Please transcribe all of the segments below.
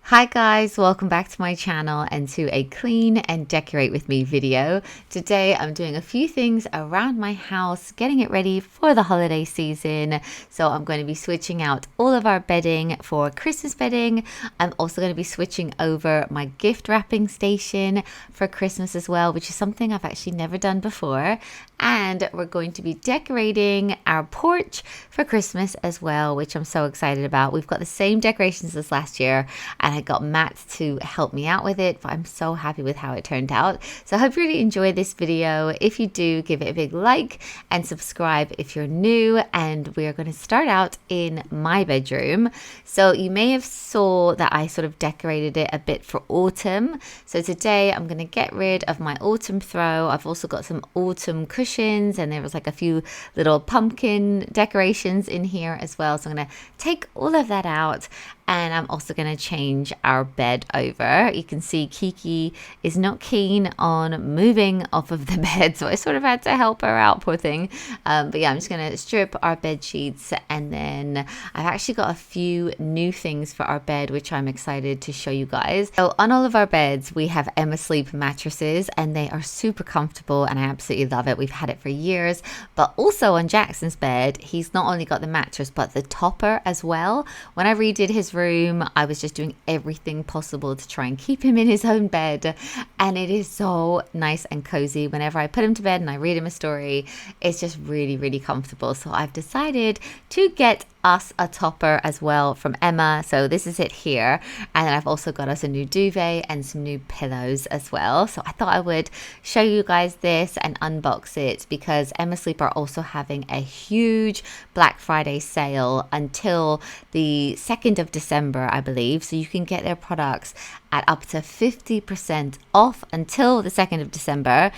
Hi guys, welcome back to my channel and to a clean and decorate with me video. Today I'm doing a few things around my house, getting it ready for the holiday season. So I'm going to be switching out all of our bedding for Christmas bedding. I'm also going to be switching over my gift wrapping station for Christmas as well, which is something I've actually never done before. And we're going to be decorating our porch for Christmas as well, which I'm so excited about. We've got the same decorations as last year and I got Matt to help me out with it, but I'm so happy with how it turned out. So I hope you really enjoyed this video. If you do, give it a big like and subscribe if you're new. And we are going to start out in my bedroom. So you may have saw that I sort of decorated it a bit for autumn. So today I'm going to get rid of my autumn throw. I've also got some autumn cushions and there was like a few little pumpkin decorations in here as well. So I'm going to take all of that out. And I'm also going to change our bed over. You can see Kiki is not keen on moving off of the bed, so I sort of had to help her out, poor thing. But yeah, I'm just going to strip our bed sheets, and then I've actually got a few new things for our bed, which I'm excited to show you guys. So on all of our beds, we have Emma Sleep mattresses, and they are super comfortable, and I absolutely love it. We've had it for years. But also on Jackson's bed, he's not only got the mattress, but the topper as well. When I redid his room, I was just doing everything possible to try and keep him in his own bed, and it is so nice and cozy. Whenever I put him to bed and I read him a story, it's just really comfortable. So I've decided to get us a topper as well from Emma. So this is it here, and then I've also got us a new duvet and some new pillows as well. So I thought I would show you guys this and unbox it because Emma Sleep are also having a huge Black Friday sale until the 2nd of December, I believe. So you can get their products at up to 50% off until the 2nd of December.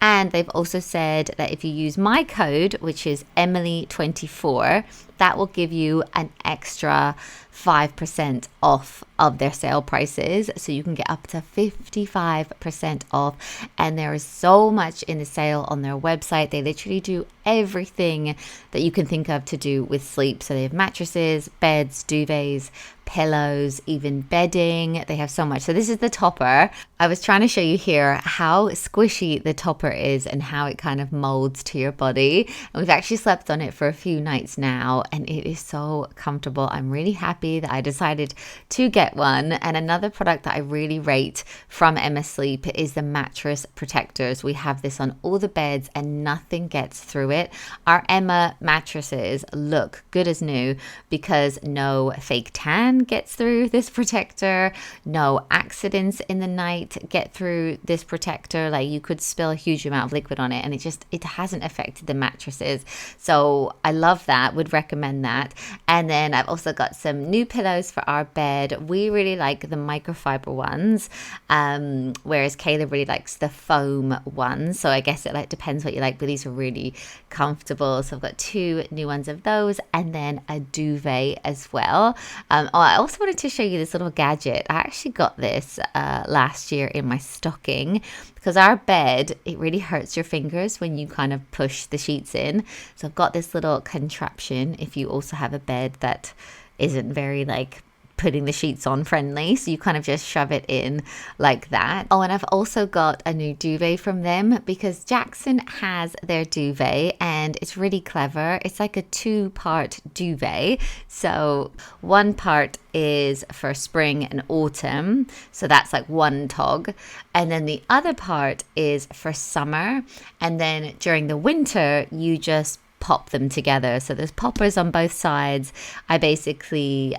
And they've also said that if you use my code, which is Emily24, that will give you an extra 5% off of their sale prices. So you can get up to 55% off. And there is so much in the sale on their website. They literally do everything that you can think of to do with sleep. So they have mattresses, beds, duvets, pillows, even bedding. They have so much. So this is the topper. I was trying to show you here how squishy the topper is and how it kind of molds to your body. And we've actually slept on it for a few nights now and it is so comfortable. I'm really happy that I decided to get one. And another product that I really rate from Emma Sleep is the mattress protectors. We have this on all the beds and nothing gets through it. Our Emma mattresses look good as new because no fake tan gets through this protector, no accidents in the night get through this protector. Like you could spill a huge amount of liquid on it and it hasn't affected the mattresses. So I love that, would recommend that. And then I've also got some new pillows for our bed. We really like the microfiber ones, whereas Kayla really likes the foam ones. So I guess it like depends what you like, but these are really comfortable. So I've got two new ones of those and then a duvet as well. I also wanted to show you this little gadget. I actually got this last year in my stocking because our bed, it really hurts your fingers when you kind of push the sheets in. So I've got this little contraption if you also have a bed that isn't very like putting the sheets on friendly, so you kind of just shove it in like that. Oh, and I've also got a new duvet from them because Jackson has their duvet and it's really clever. It's like a 2-part duvet. So one part is for spring and autumn, so that's like one tog, and then the other part is for summer, and then during the winter you just pop them together. So there's poppers on both sides. I basically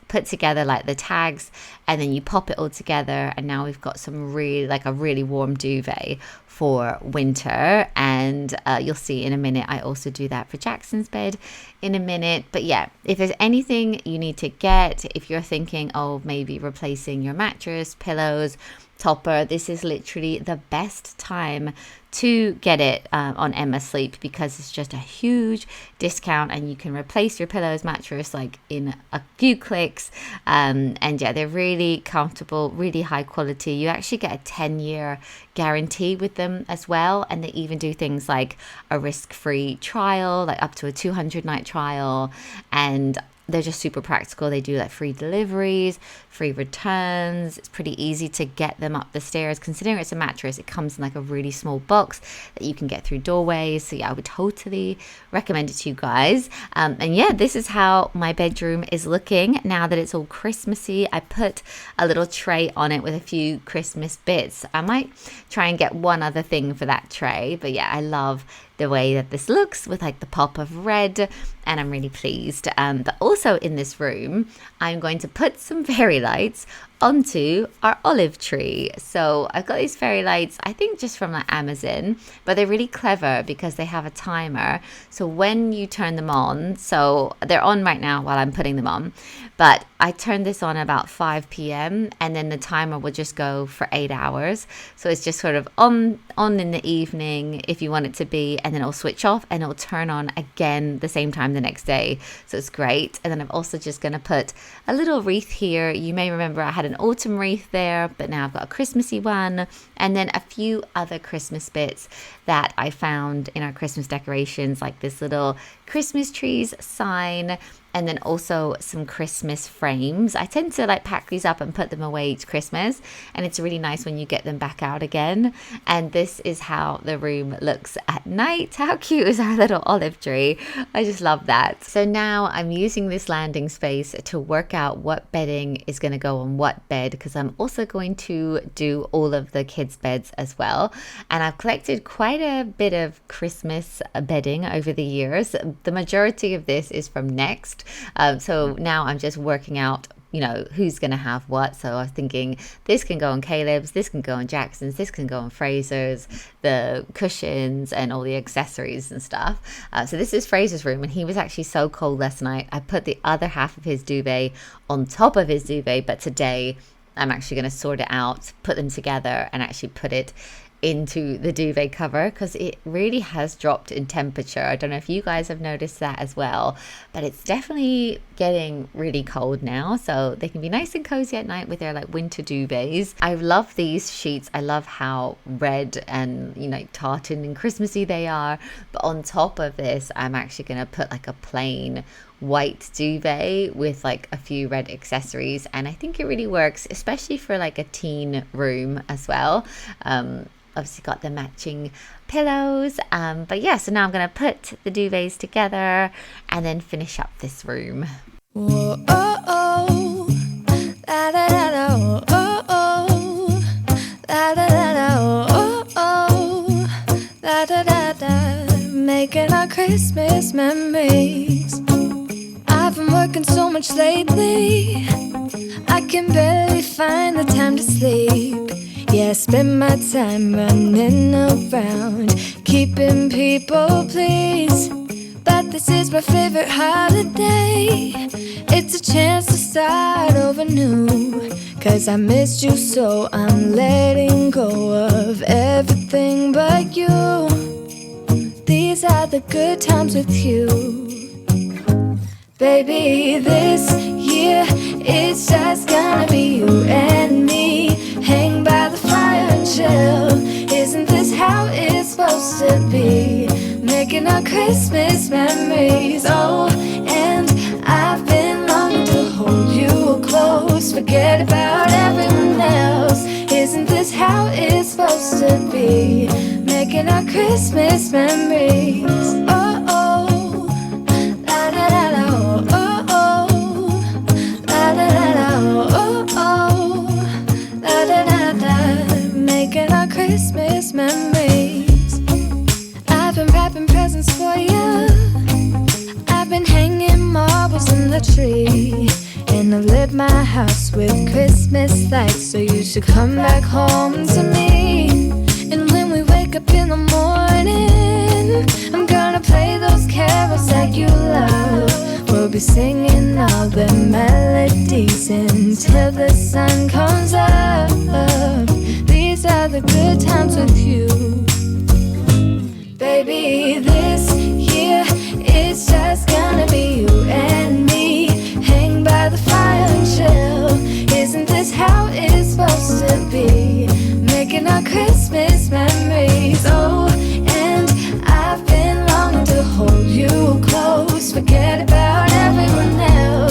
put together like the tags and then you pop it all together, and now we've got some really warm duvet for winter. And you'll see in a minute I also do that for Jackson's bed in a minute. But yeah, if there's anything you need to get, if you're thinking oh maybe replacing your mattress, pillows, topper, this is literally the best time to get it on Emma Sleep because it's just a huge discount and you can replace your pillows, mattress like in a few clicks. And yeah, they're really comfortable, really high quality. You actually get a 10-year guarantee with them as well, and they even do things like a risk-free trial, like up to a 200-night trial. And they're just super practical. They do like free deliveries, free returns. It's pretty easy to get them up the stairs. Considering it's a mattress, it comes in like a really small box that you can get through doorways. So yeah, I would totally recommend it to you guys. And yeah, this is how my bedroom is looking now that it's all Christmassy. I put a little tray on it with a few Christmas bits. I might try and get one other thing for that tray, but yeah, I love the way that this looks with like the pop of red, and I'm really pleased. But also in this room, I'm going to put some fairy lights onto our olive tree. So I've got these fairy lights, I think just from like Amazon, but they're really clever because they have a timer. So when you turn them on, so they're on right now while I'm putting them on, but I turn this on about 5 p.m. and then the timer will just go for 8 hours. So it's just sort of on in the evening if you want it to be, and then it'll switch off and it'll turn on again the same time the next day. So it's great. And then I'm also just going to put a little wreath here. You may remember I had an autumn wreath there, but now I've got a Christmassy one, and then a few other Christmas bits that I found in our Christmas decorations, like this little Christmas trees sign, and then also some Christmas frames. I tend to like pack these up and put them away each Christmas, and it's really nice when you get them back out again. And this is how the room looks at night. How cute is our little olive tree? I just love that. So now I'm using this landing space to work out what bedding is going to go on what bed, because I'm also going to do all of the kids' beds as well. And I've collected quite a bit of Christmas bedding over the years. The majority of this is from Next. So now I'm just working out, you know, who's going to have what. So I was thinking this can go on Caleb's, this can go on Jackson's, this can go on Fraser's, the cushions and all the accessories and stuff. So this is Fraser's room, and he was actually so cold last night. I put the other half of his duvet on top of his duvet, but today I'm actually going to sort it out, put them together, and actually put it into the duvet cover, because it really has dropped in temperature. I don't know if you guys have noticed that as well, but it's definitely getting really cold now, so they can be nice and cozy at night with their like winter duvets. I love these sheets. I love how red and, you know, tartan and Christmassy they are, but on top of this I'm actually gonna put like a plain white duvet with like a few red accessories, and I think it really works, especially for like a teen room as well. Obviously got the matching pillows, but yeah, so now I'm gonna put the duvets together and then finish up this room. Whoa, oh, oh. La, da, da, da, oh, oh. La, da, da, da, oh, oh. La, da, da, da. Making our Christmas memories. I've been working so much lately, I can barely find the time to sleep. Yeah, I spend my time running around, keeping people pleased. But this is my favorite holiday. It's a chance to start over new, 'cause I missed you, so I'm letting go of everything but you. These are the good times with you. Baby, this year it's just gonna be you and me. Hang by the fire and chill. Isn't this how it's supposed to be? Making our Christmas memories. Oh, and I've been longing to hold you close. Forget about everyone else. Isn't this how it's supposed to be? Making our Christmas memories. Oh, oh, la da da da. Making our Christmas memories. I've been wrapping presents for you. I've been hanging marbles in the tree, and I've lit my house with Christmas lights. So you should come back home to me. And when we wake up in the morning, I'm gonna play those carols that you love. We'll be singing all the melodies until the sun comes up. These are the good times with you. Baby, this year it's just gonna be you and me. Hang by the fire and chill. Isn't this how it's supposed to be? Making our Christmas memories. Oh, and I've been longing to hold you close. Forget about everyone else.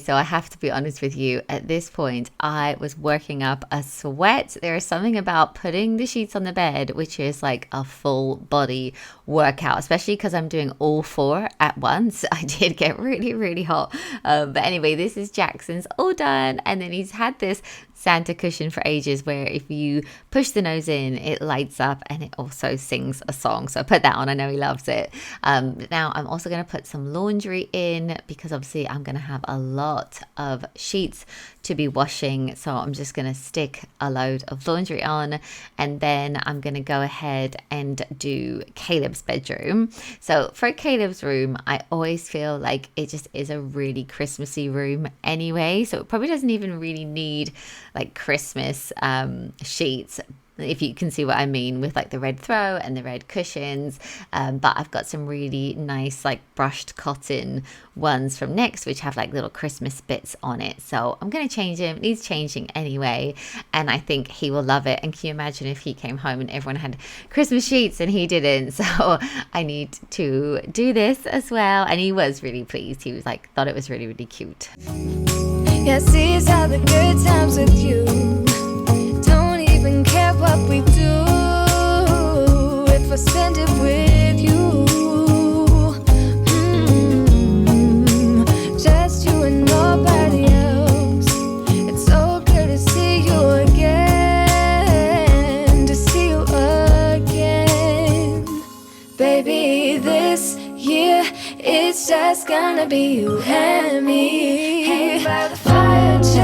so I have to be honest with you. At this point, I was working up a sweat. There is something about putting the sheets on the bed, which is like a full body workout, especially because I'm doing all four at once. I did get really, really hot. But anyway, this is Jackson's all done. And then he's had this Santa cushion for ages where if you push the nose in, it lights up and it also sings a song. So I put that on. I know he loves it. Now I'm also going to put some laundry in because obviously I'm going to have a lot of sheets to be washing. So I'm just going to stick a load of laundry on, and then I'm going to go ahead and do Caleb's bedroom. So for Caleb's room, I always feel like it just is a really Christmassy room anyway. So it probably doesn't even really need like Christmas sheets, if you can see what I mean, with like the red throw and the red cushions. But I've got some really nice like brushed cotton ones from Next, which have like little Christmas bits on it. So I'm going to change him. It needs changing anyway. And I think he will love it. And can you imagine if he came home and everyone had Christmas sheets and he didn't? So I need to do this as well. And he was really pleased. He was like, thought it was really, really cute. Yeah, seize all the good times with you. Don't even care what we do if I spend it with you. Just you and nobody else. It's so good to see you again, to see you again. Baby, this year it's just gonna be you and me. Hang by the fire, chill.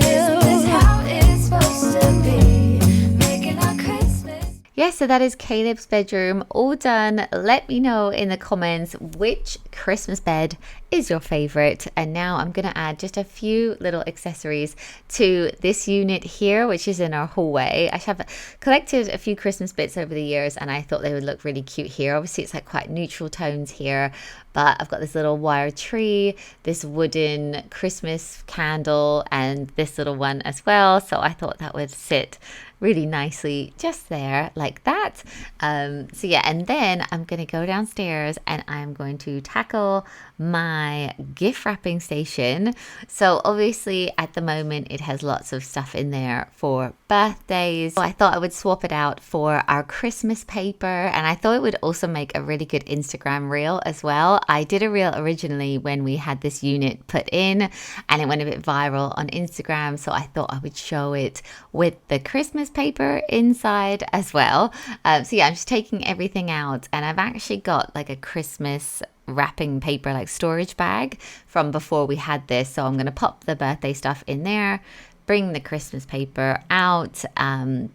Isn't this how it's supposed to be? Making our Christmas. Yeah, so that is Caleb's bedroom all done. Let me know in the comments which Christmas bed is your favorite. And now I'm going to add just a few little accessories to this unit here, which is in our hallway. I have collected a few Christmas bits over the years and I thought they would look really cute here. Obviously it's like quite neutral tones here, but I've got this little wire tree, this wooden Christmas candle, and this little one as well. So I thought that would sit really nicely just there like that. So yeah, and then I'm going to go downstairs and I'm going to tackle my gift wrapping station. So obviously at the moment it has lots of stuff in there for birthdays. So I thought I would swap it out for our Christmas paper, and I thought it would also make a really good Instagram reel as well. I did a reel originally when we had this unit put in and it went a bit viral on Instagram, so I thought I would show it with the Christmas paper inside as well. So yeah, I'm just taking everything out, and I've actually got like a Christmas wrapping paper like storage bag from before we had this, so I'm going to pop the birthday stuff in there, bring the Christmas paper out,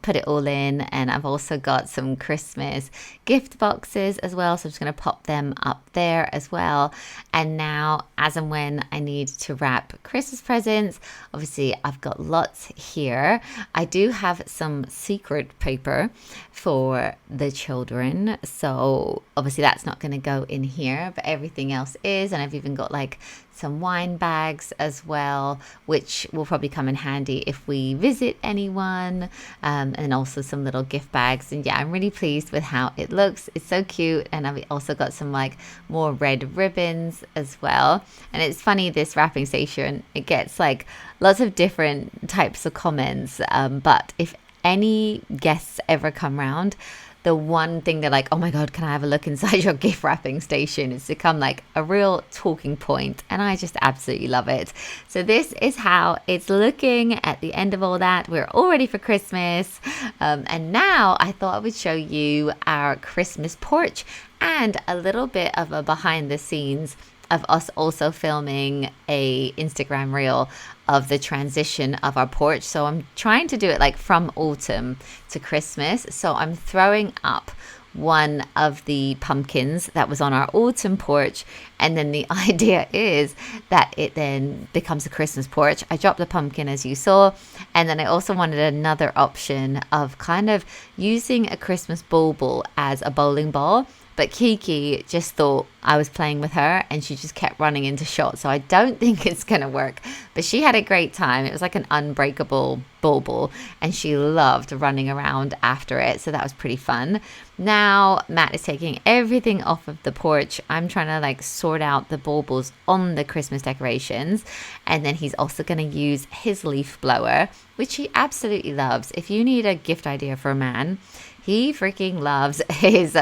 put it all in, and I've also got some Christmas gift boxes as well, so I'm just going to pop them up there as well. And now as and when I need to wrap Christmas presents, obviously I've got lots here. I do have some secret paper for the children, so obviously that's not going to go in here, but everything else is. And I've even got like some wine bags as well, which will probably come in handy if we visit anyone, and also some little gift bags. And yeah, I'm really pleased with how it looks. It's so cute. And I've also got some like more red ribbons as well. And it's funny, this wrapping station, it gets like lots of different types of comments, but if any guests ever come round, the one thing they're like, oh my God, can I have a look inside your gift wrapping station? It's become like a real talking point, and I just absolutely love it. So this is how it's looking at the end of all that. We're all ready for Christmas. And now I thought I would show you our Christmas porch and a little bit of a behind the scenes of us also filming a Instagram reel of the transition of our porch. So I'm trying to do it like from autumn to Christmas. So I'm throwing up one of the pumpkins that was on our autumn porch, and then the idea is that it then becomes a Christmas porch. I dropped the pumpkin as you saw, and then I also wanted another option of kind of using a Christmas bauble as a bowling ball, but Kiki just thought I was playing with her and she just kept running into shot. So I don't think it's going to work, but she had a great time. It was like an unbreakable bauble and she loved running around after it. So that was pretty fun. Now Matt is taking everything off of the porch. I'm trying to like sort out the baubles on the Christmas decorations. And then he's also going to use his leaf blower, which he absolutely loves. If you need a gift idea for a man, he freaking loves his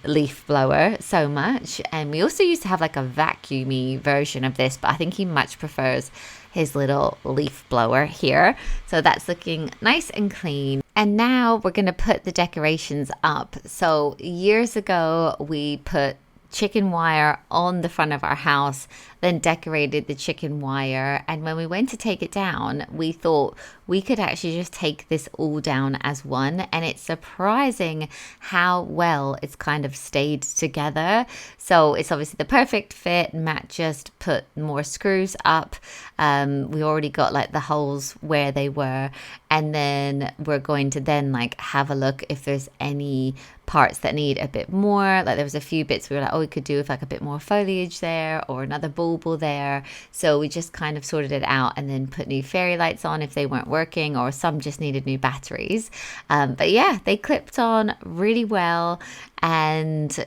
leaf blower so much. And we also used to have like a vacuumy version of this, but I think he much prefers his little leaf blower here. So that's looking nice and clean. And now we're going to put the decorations up. So years ago, we put chicken wire on the front of our house, then decorated the chicken wire. And when we went to take it down, we thought we could actually just take this all down as one. And it's surprising how well it's kind of stayed together. So it's obviously the perfect fit. Matt just put more screws up. We already got like the holes where they were. And then we're going to then like have a look if there's any parts that need a bit more. Like there was a few bits we were like, oh, we could do with like a bit more foliage there or another bauble there. So we just kind of sorted it out and then put new fairy lights on if they weren't working, or some just needed new batteries. But yeah, they clipped on really well. And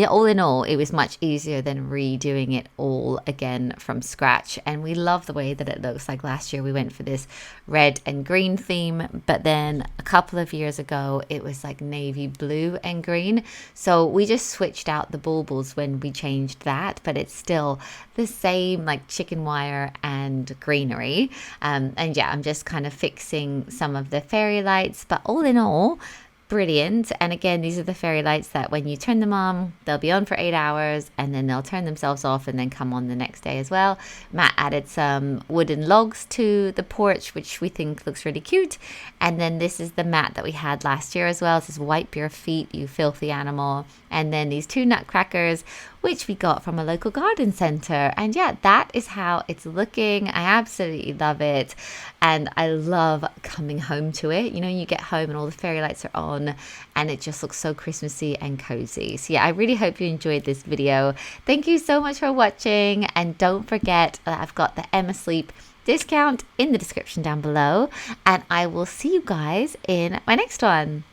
all in all, it was much easier than redoing it all again from scratch. And we love the way that it looks. Like last year we went for this red and green theme, but then a couple of years ago it was like navy blue and green. So we just switched out the baubles when we changed that, but it's still the same like chicken wire and greenery. And yeah, I'm just kind of fixing some of the fairy lights, but all in all, brilliant. And again, these are the fairy lights that when you turn them on, they'll be on for 8 hours and then they'll turn themselves off and then come on the next day as well. Matt added some wooden logs to the porch, which we think looks really cute. And then this is the mat that we had last year as well. It says wipe your feet, you filthy animal. And then these 2 nutcrackers, which we got from a local garden center. And yeah, that is how it's looking. I absolutely love it. And I love coming home to it. You know, you get home and all the fairy lights are on and it just looks so Christmassy and cozy. So yeah, I really hope you enjoyed this video. Thank you so much for watching. And don't forget that I've got the Emma Sleep discount in the description down below. And I will see you guys in my next one.